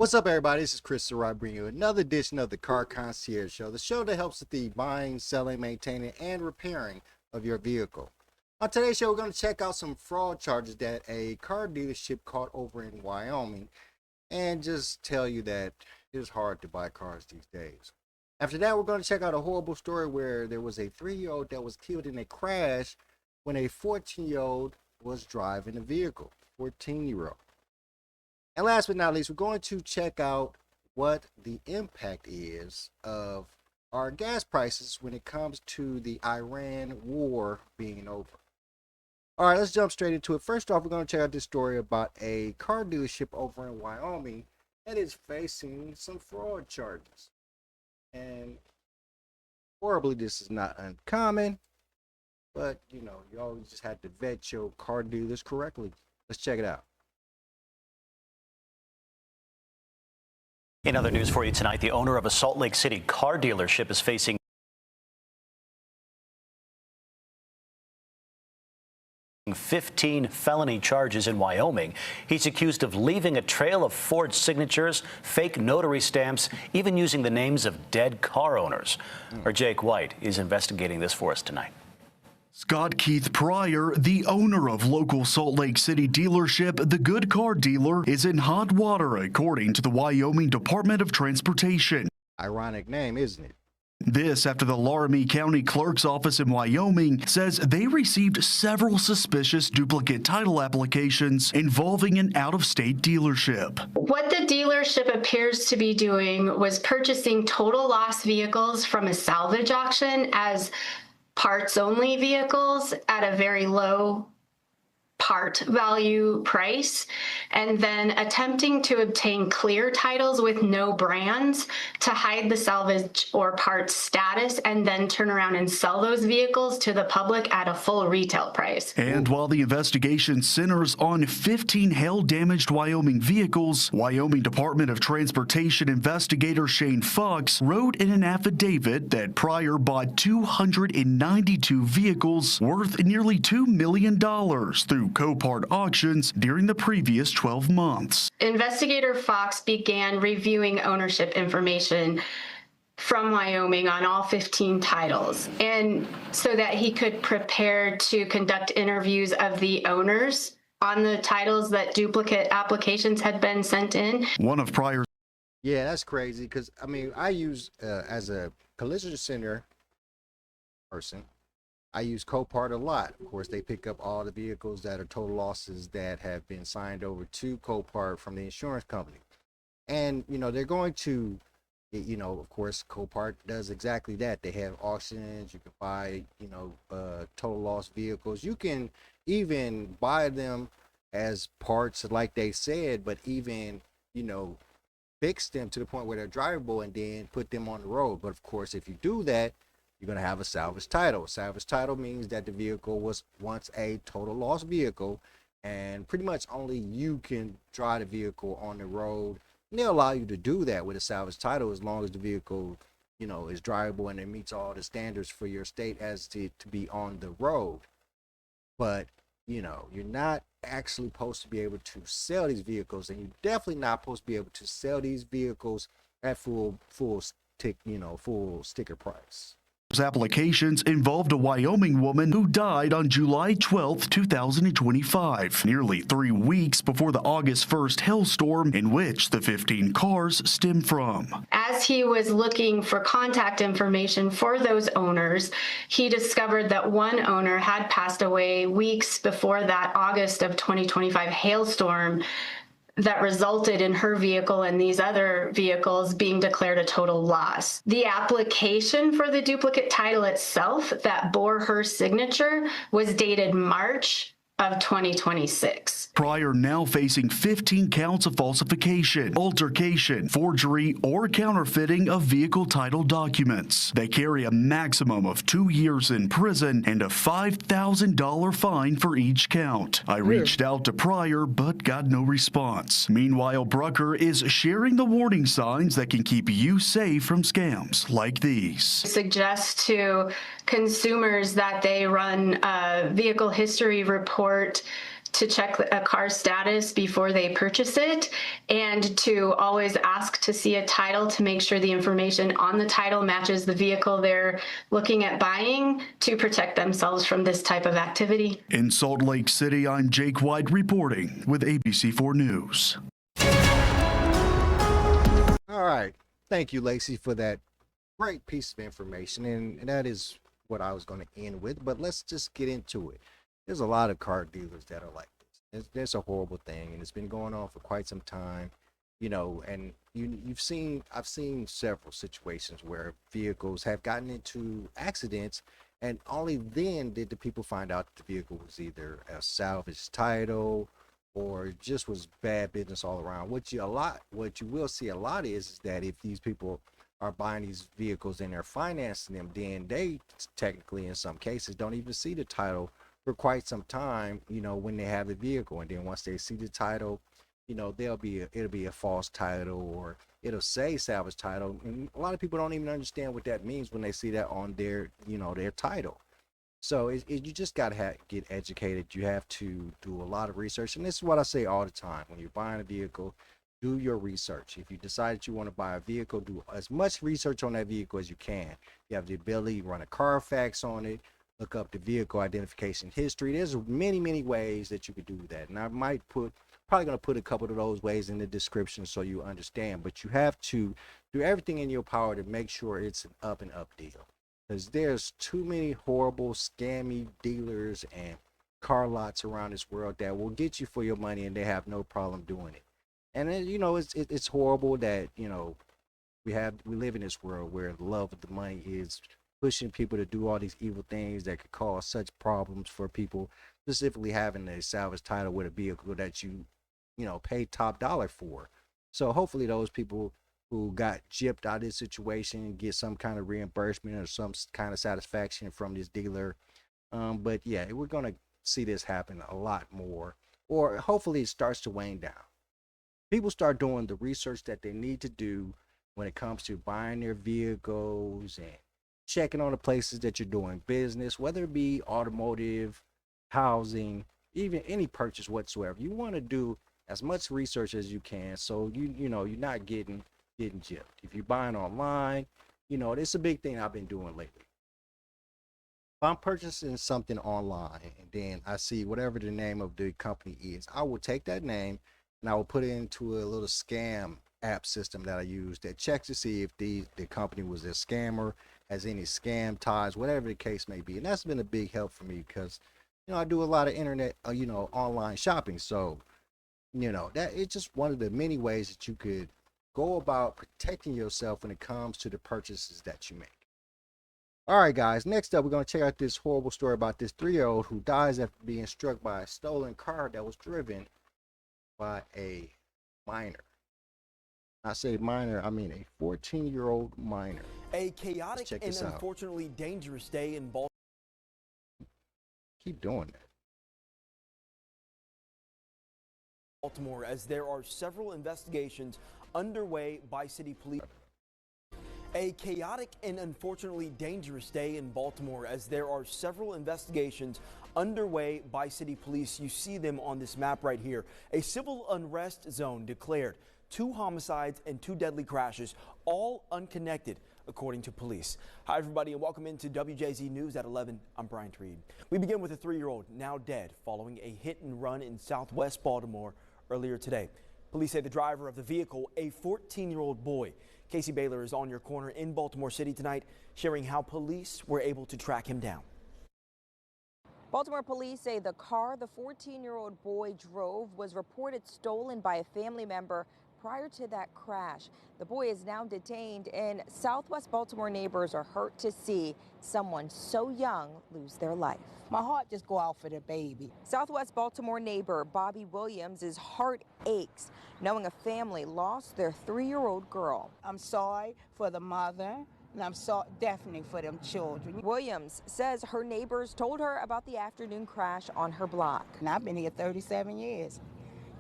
What's up, everybody? This is Chris Surratt bringing you another edition of the Car Concierge Show, the show that helps with the buying, selling, maintaining, and repairing of your vehicle. On today's show, we're going to check out some fraud charges that a car dealership caught over in Wyoming and just tell you that it's hard to buy cars these days. After that, we're going to check out a horrible story where there was a 3-year-old that was killed in a crash when a 14-year-old was driving a vehicle. 14-year-old. And last but not least, we're going to check out what the impact is of our gas prices when it comes to the Iran war being over. All right, let's jump straight into it. First off, we're going to check out this story about a car dealership over in Wyoming that is facing some fraud charges. And horribly, this is not uncommon, but you know, you always just have to vet your car dealers correctly. Let's check it out. In other news for you tonight, the owner of a Salt Lake City car dealership is facing 15 felony charges in Wyoming. He's accused of leaving a trail of forged signatures, fake notary stamps, even using the names of dead car owners. Our Jake White is investigating this for us tonight. Scott Keith Pryor, the owner of local Salt Lake City dealership The Good Car Dealer, is in hot water, according to the Wyoming Department of Transportation. Ironic name, isn't it? This after the Laramie County Clerk's Office in Wyoming says they received several suspicious duplicate title applications involving an out-of-state dealership. What the dealership appears to be doing was purchasing total loss vehicles from a salvage auction as parts-only vehicles at a very low part value price, and then attempting to obtain clear titles with no brands to hide the salvage or parts status, and then turn around and sell those vehicles to the public at a full retail price. And while the investigation centers on 15 hail-damaged Wyoming vehicles, Wyoming Department of Transportation investigator Shane Fox wrote in an affidavit that Pryor bought 292 vehicles worth nearly $2 million through Copart auctions during the previous 12 months. Investigator Fox began reviewing ownership information from Wyoming on all 15 titles, and so that he could prepare to conduct interviews of the owners on the titles that duplicate applications had been sent in. One of Pryor's Yeah, that's crazy because, I mean, I use, as a collision center person, I use Copart a lot. Of course, they pick up all the vehicles that are total losses that have been signed over to Copart from the insurance company. And, you know, they're going to, you know, of course, Copart does exactly that. They have auctions. You can buy, you know, total loss vehicles. You can even buy them as parts like they said, but even, you know, fix them to the point where they're drivable and then put them on the road. But of course, if you do that, you're going to have a salvage title. Salvage title means that the vehicle was once a total loss vehicle, and pretty much only you can drive the vehicle on the road. And they'll allow you to do that with a salvage title as long as the vehicle, you know, is drivable and it meets all the standards for your state as to be on the road. But, you know, you're not actually supposed to be able to sell these vehicles, and you're definitely not supposed to be able to sell these vehicles at full sticker price. applications involved a Wyoming woman who died on July 12, 2025, nearly 3 weeks before the August 1st hailstorm in which the 15 cars stem from. As he was looking for contact information for those owners, he discovered that one owner had passed away weeks before that August of 2025 hailstorm that resulted in her vehicle and these other vehicles being declared a total loss. The application for the duplicate title itself that bore her signature was dated March of 2026. Pryor now facing 15 counts of falsification, altercation, forgery, or counterfeiting of vehicle title documents. They carry a maximum of 2 years in prison and a $5,000 fine for each count. I reached out to Pryor but got no response. Meanwhile, Brucker is sharing the warning signs that can keep you safe from scams like these. Suggest to consumers that they run a vehicle history report to check a car's status before they purchase it, and to always ask to see a title to make sure the information on the title matches the vehicle they're looking at buying, to protect themselves from this type of activity. In Salt Lake City, I'm Jake White reporting with ABC4 News. All right. Thank you, Lacey, for that great piece of information. And that is what I was going to end with. But let's just get into it. There's a lot of car dealers that are like this. It's a horrible thing, and it's been going on for quite some time. You know, and I've seen several situations where vehicles have gotten into accidents, and only then did the people find out the vehicle was either a salvage title or just was bad business all around. What you will see a lot is that if these people are buying these vehicles and they're financing them, then they technically in some cases don't even see the title for quite some time, you know, when they have the vehicle. And then once they see the title, you know, it'll be a false title, or it'll say salvage title. And a lot of people don't even understand what that means when they see that on their, you know, their title. So you just got to get educated. You have to do a lot of research. And this is what I say all the time. When you're buying a vehicle, do your research. If you decide that you want to buy a vehicle, do as much research on that vehicle as you can. You have the ability to run a Carfax on it, look up the vehicle identification history. There's many, many ways that you could do that. And I might probably going to put a couple of those ways in the description so you understand. But you have to do everything in your power to make sure it's an up and up deal. Because there's too many horrible, scammy dealers and car lots around this world that will get you for your money, and they have no problem doing it. And then, you know, it's horrible that, you know, we live in this world where the love of the money is pushing people to do all these evil things that could cause such problems for people, specifically having a salvage title with a vehicle that you know, pay top dollar for. So hopefully those people who got gypped out of this situation get some kind of reimbursement or some kind of satisfaction from this dealer. But yeah, we're going to see this happen a lot more, or hopefully it starts to wane down. People start doing the research that they need to do when it comes to buying their vehicles and checking on the places that you're doing business, whether it be automotive, housing, even any purchase whatsoever. You want to do as much research as you can, so you know you're not getting gypped. If you're buying online, you know, it's a big thing I've been doing lately. If I'm purchasing something online and then I see whatever the name of the company is, I will take that name and I will put it into a little scam app system that I use that checks to see if the company was a scammer, has any scam ties, whatever the case may be. And that's been a big help for me because, you know, I do a lot of internet, you know, online shopping. So, you know, that it's just one of the many ways that you could go about protecting yourself when it comes to the purchases that you make. All right, guys, next up, we're going to check out this horrible story about this 3-year-old who dies after being struck by a stolen car that was driven by a minor. I say minor, I mean a 14-year-old minor. A chaotic and unfortunately dangerous day in Baltimore. Keep doing that. Baltimore, as there are several investigations underway by city police. A chaotic and unfortunately dangerous day in Baltimore, as there are several investigations underway by city police. You see them on this map right here. A civil unrest zone declared. 2 homicides and 2 deadly crashes, all unconnected, according to police. Hi, everybody, and welcome into WJZ News at 11. I'm Brian Reed. We begin with a 3-year-old now dead following a hit and run in southwest Baltimore earlier today. Police say the driver of the vehicle, a 14-year-old boy. Casey Baylor is on your corner in Baltimore City tonight, sharing how police were able to track him down. Baltimore police say the car the 14-year-old boy drove was reported stolen by a family member prior to that crash. The boy is now detained, and Southwest Baltimore neighbors are hurt to see someone so young lose their life. My heart just go out for the baby. Southwest Baltimore neighbor Bobby Williams' heart aches knowing a family lost their 3-year-old girl. I'm sorry for the mother, and I'm sorry definitely for them children. Williams says her neighbors told her about the afternoon crash on her block. And I've been here 37 years.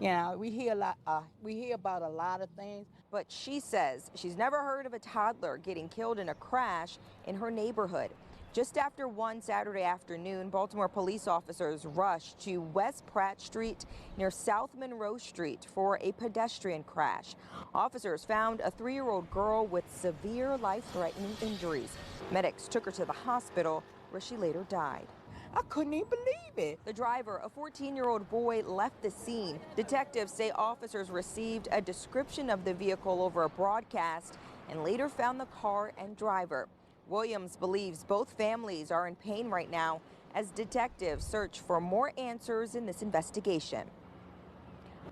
You know, we hear about a lot of things. But she says she's never heard of a toddler getting killed in a crash in her neighborhood. Just after 1 Saturday afternoon, Baltimore police officers rushed to West Pratt Street near South Monroe Street for a pedestrian crash. Officers found a 3-year-old girl with severe life-threatening injuries. Medics took her to the hospital where she later died. I couldn't even believe it. The driver, a 14-year-old boy, left the scene. Detectives say officers received a description of the vehicle over a broadcast and later found the car and driver. Williams believes both families are in pain right now as detectives search for more answers in this investigation.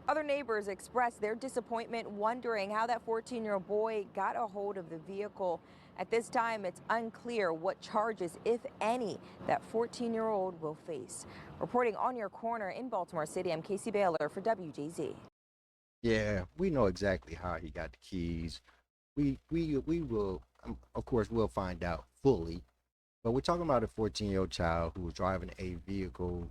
Other neighbors expressed their disappointment, wondering how that 14-year-old boy got a hold of the vehicle. At this time, it's unclear what charges, if any, that 14-year-old will face. Reporting on your corner in Baltimore City, I'm Casey Baylor for WJZ. Yeah, we know exactly how he got the keys. We will, of course, we'll find out fully. But we're talking about a 14-year-old child who was driving a vehicle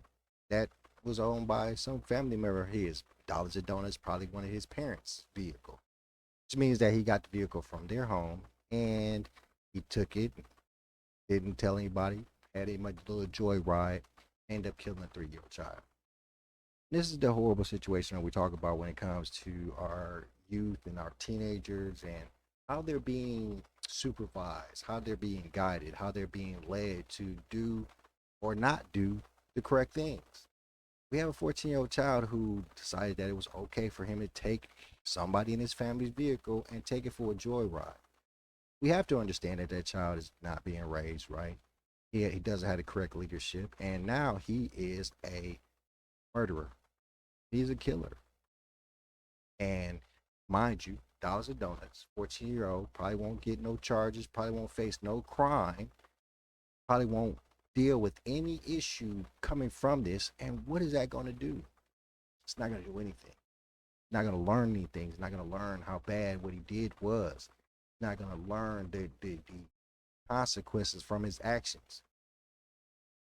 that was owned by some family member of his. Dollars and Donuts, probably one of his parents' vehicle, which means that he got the vehicle from their home and he took it, didn't tell anybody, had a much little joyride, ended up killing a 3-year-old child. This is the horrible situation that we talk about when it comes to our youth and our teenagers and how they're being supervised, how they're being guided, how they're being led to do or not do the correct things. We have a 14-year-old child who decided that it was okay for him to take somebody in his family's vehicle and take it for a joyride. We have to understand that that child is not being raised right. He doesn't have the correct leadership, and now he is a murderer. He's a killer. And mind you, Dollars and Donuts, 14-year-old, probably won't get no charges, probably won't face no crime, probably won't deal with any issue coming from this. And what is that going to do? It's not going to do anything. Not going to learn anything. It's not going to learn how bad what he did was. Not going to learn the consequences from his actions.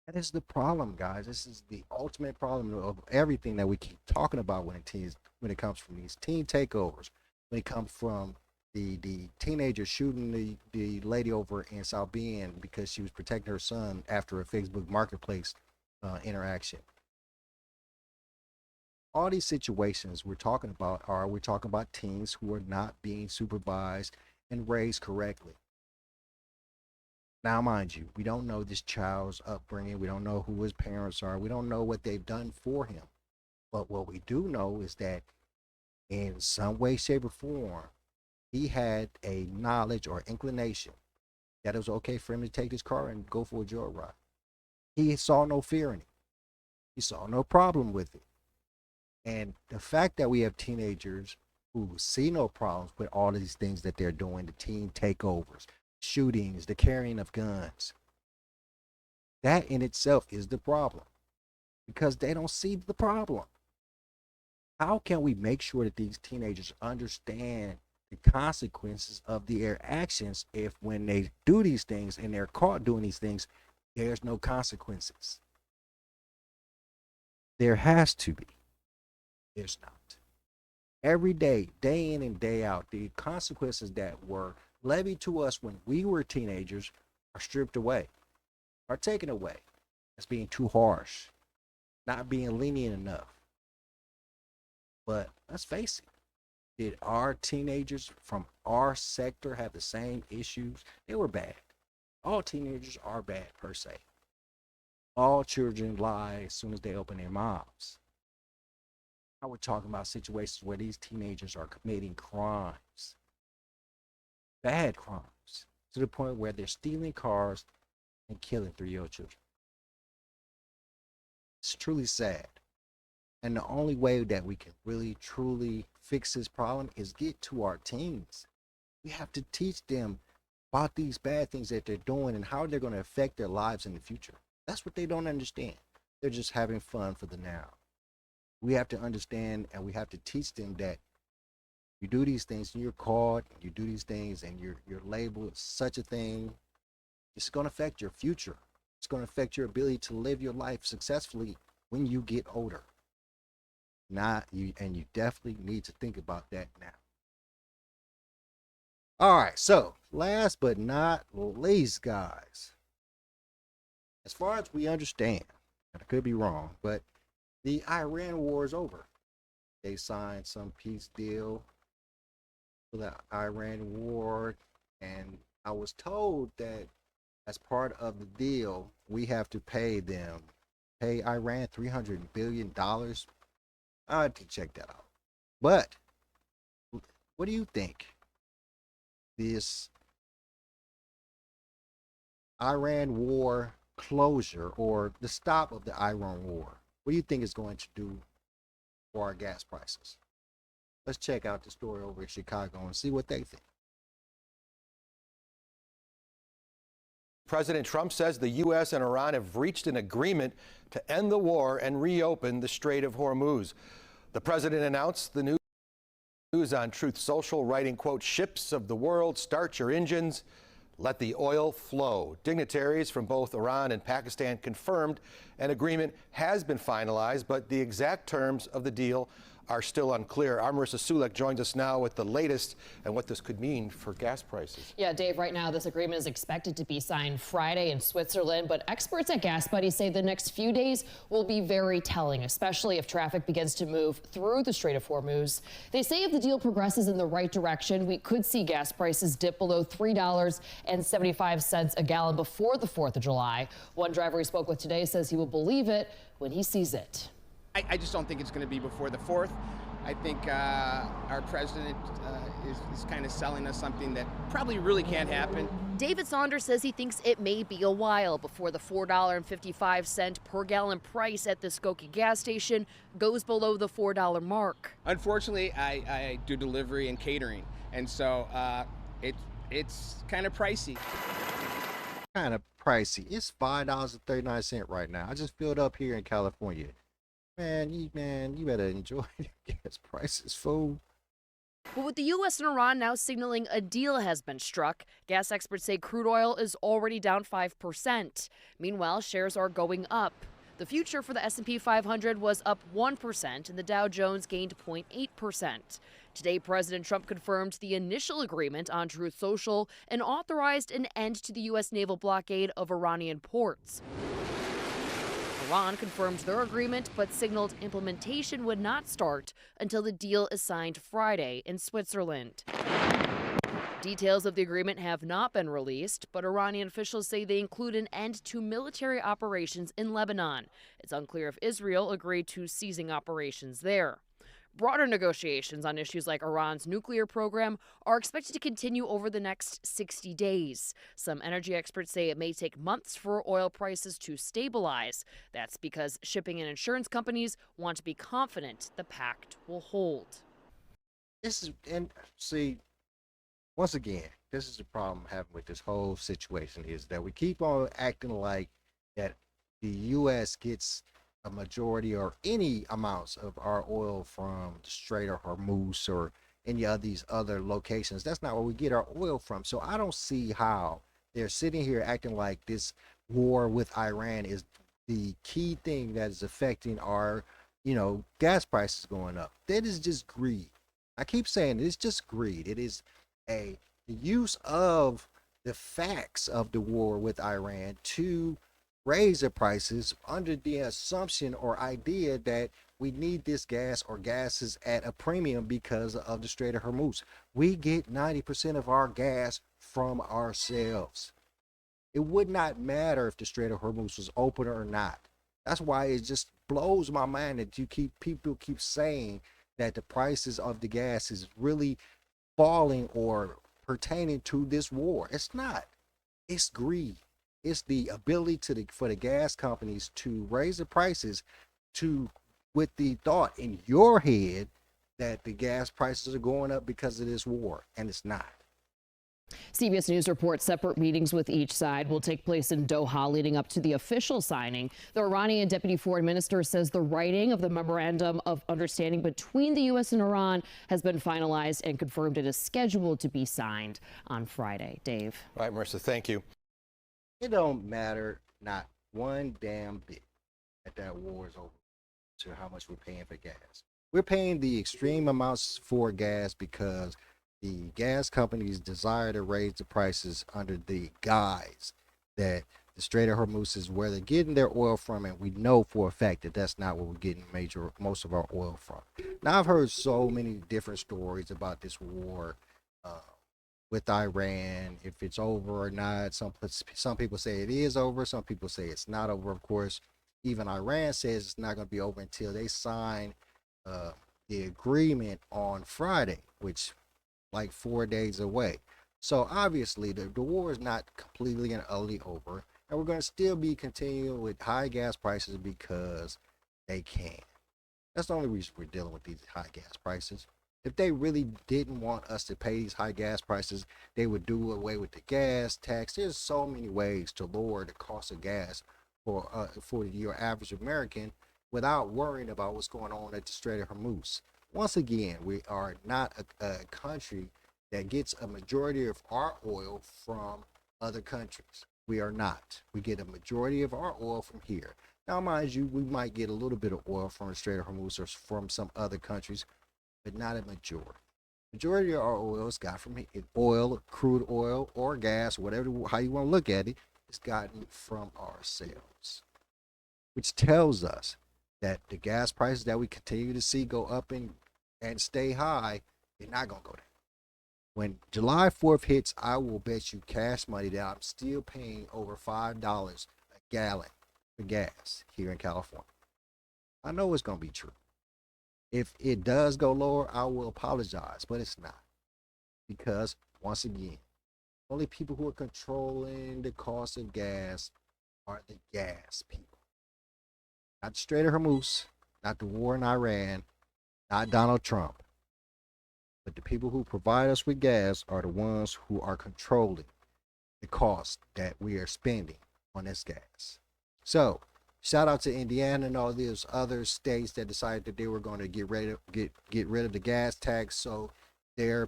That is the problem, guys. This is the ultimate problem of everything that we keep talking about when it comes from these teen takeovers, when it comes from the teenager shooting the lady over in South Bend because she was protecting her son after a Facebook Marketplace interaction. All these situations we're talking about teens who are not being supervised and raised correctly. Now, mind you, we don't know this child's upbringing. We don't know who his parents are. We don't know what they've done for him. But what we do know is that in some way, shape, or form, he had a knowledge or inclination that it was okay for him to take his car and go for a joyride. He saw no fear in it. He saw no problem with it. And the fact that we have teenagers who see no problems with all of these things that they're doing, the teen takeovers, shootings, the carrying of guns, that in itself is the problem because they don't see the problem. How can we make sure that these teenagers understand the consequences of their actions if when they do these things and they're caught doing these things, there's no consequences? There has to be. There's not. Every day, day in and day out, the consequences that were levied to us when we were teenagers are stripped away, are taken away as being too harsh, not being lenient enough. But let's face it, did our teenagers from our sector have the same issues? They were bad. All teenagers are bad per se. All children lie as soon as they open their mouths. Now we're talking about situations where these teenagers are committing crimes, bad crimes, to the point where they're stealing cars and killing 3-year-old children. It's truly sad. And the only way that we can really, truly fix this problem is get to our teens. We have to teach them about these bad things that they're doing and how they're going to affect their lives in the future. That's what they don't understand. They're just having fun for the now. We have to understand and we have to teach them that you do these things and you're caught, you do these things and you're labeled such a thing. It's going to affect your future. It's going to affect your ability to live your life successfully when you get older. And you definitely need to think about that now. All right, so last but not least, guys, as far as we understand, and I could be wrong, but the Iran war is over. They signed some peace deal for the Iran war, and I was told that as part of the deal, we have to pay Iran $300 billion. I have to check that out. But what do you think? This Iran war closure or the stop of the Iran war, what do you think is going to do for our gas prices? Let's check out the story over in Chicago and see what they think. President Trump says the U.S. and Iran have reached an agreement to end the war and reopen the Strait of Hormuz. The president announced the news on Truth Social, writing, quote, "Ships of the world, start your engines. Let the oil flow." Dignitaries from both Iran and Pakistan confirmed an agreement has been finalized, but the exact terms of the deal are still unclear. Our Marissa Sulek joins us now with the latest and what this could mean for gas prices. Yeah, Dave, right now this agreement is expected to be signed Friday in Switzerland, but experts at Gas Buddy say the next few days will be very telling, especially if traffic begins to move through the Strait of Hormuz. They say if the deal progresses in the right direction, we could see gas prices dip below $3.75 a gallon before the 4th of July. One driver we spoke with today says he will believe it when he sees it. I just don't think it's going to be before the 4th. I think our president is kind of selling us something that probably really can't happen. David Saunders says he thinks it may be a while before the $4.55 per gallon price at the Skokie gas station goes below the $4 mark. Unfortunately, I do delivery and catering, and so it's kind of pricey. Kind of pricey. It's $5.39 right now. I just filled up here in California. Man, you better enjoy the gas prices, fool. But with the U.S. and Iran now signaling a deal has been struck, gas experts say crude oil is already down 5%. Meanwhile, shares are going up. The future for the S&P 500 was up 1%, and the Dow Jones gained 0.8%. Today, President Trump confirmed the initial agreement on Truth Social and authorized an end to the U.S. naval blockade of Iranian ports. Iran confirmed their agreement but signaled implementation would not start until the deal is signed Friday in Switzerland. Details of the agreement have not been released, but Iranian officials say they include an end to military operations in Lebanon. It's unclear if Israel agreed to ceasing operations there. Broader negotiations on issues like Iran's nuclear program are expected to continue over the next 60 days. Some energy experts say it may take months for oil prices to stabilize. That's because shipping and insurance companies want to be confident the pact will hold. Once again, this is the problem I'm having with this whole situation is that we keep on acting like that the U.S. gets a majority or any amounts of our oil from the Strait of Hormuz or any of these other locations. That's not where we get our oil from. So I don't see how they're sitting here acting like this war with Iran is the key thing that is affecting our, gas prices going up. That is just greed. I keep saying it's just greed. It is the use of the facts of the war with Iran to raise the prices under the assumption or idea that we need this gas or gases at a premium because of the Strait of Hormuz. We get 90% of our gas from ourselves. It would not matter if the Strait of Hormuz was open or not. That's why it just blows my mind that people keep saying that the prices of the gas is really falling or pertaining to this war. It's not. It's greed. It's the ability for the gas companies to raise the prices with the thought in your head that the gas prices are going up because of this war, and it's not. CBS News reports separate meetings with each side will take place in Doha leading up to the official signing. The Iranian deputy foreign minister says the writing of the memorandum of understanding between the U.S. and Iran has been finalized and confirmed it is scheduled to be signed on Friday. Dave. All right, Marissa, thank you. It don't matter not one damn bit that war is over to how much we're paying for gas. We're paying the extreme amounts for gas because the gas companies desire to raise the prices under the guise that the Strait of Hormuz is where they're getting their oil from, and we know for a fact that that's not where we're getting most of our oil from. Now, I've heard so many different stories about this war with Iran, if it's over or not. Some people say it is over, some people say it's not over. Of course, even Iran says it's not going to be over until they sign the agreement on Friday, which like 4 days away. So obviously the war is not completely and utterly over, and we're going to still be continuing with high gas prices because they can. That's the only reason we're dealing with these high gas prices. If they really didn't want us to pay these high gas prices, they would do away with the gas tax. There's so many ways to lower the cost of gas for your average American without worrying about what's going on at the Strait of Hormuz. Once again, we are not a country that gets a majority of our oil from other countries. We are not. We get a majority of our oil from here. Now, mind you, we might get a little bit of oil from the Strait of Hormuz or from some other countries, but not a majority. Majority of our oil is got from oil, crude oil, or gas, whatever, how you want to look at it, is gotten from ourselves, which tells us that the gas prices that we continue to see go up and stay high, they're not going to go down. When July 4th hits, I will bet you cash money that I'm still paying over $5 a gallon for gas here in California. I know it's going to be true. If it does go lower, I will apologize, but it's not. Because, once again, only people who are controlling the cost of gas are the gas people. Not the Strait of Hormuz, not the war in Iran, not Donald Trump. But the people who provide us with gas are the ones who are controlling the cost that we are spending on this gas. So, shout out to Indiana and all these other states that decided that they were going to get rid of the gas tax so their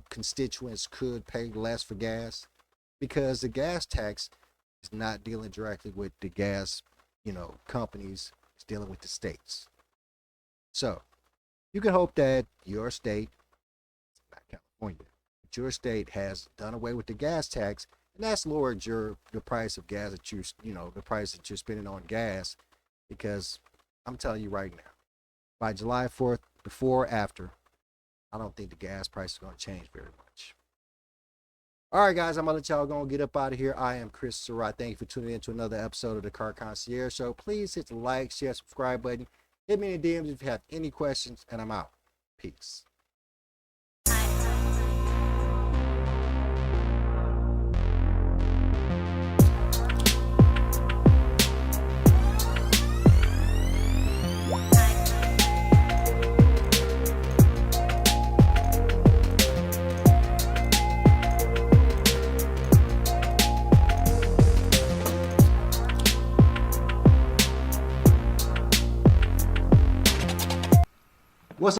constituents could pay less for gas, because the gas tax is not dealing directly with the gas, companies. It's dealing with the states. So, you can hope that your state, not California, but your state has done away with the gas tax, and that's lowered the price of gas that the price that you're spending on gas, because I'm telling you right now, by July 4th, before or after, I don't think the gas price is going to change very much. All right, guys, I'm going to let y'all go and get up out of here. I am Chris Surratt. Thank you for tuning in to another episode of the Car Concierge Show. Please hit the like, share, subscribe button. Hit me in the DMs if you have any questions, and I'm out. Peace.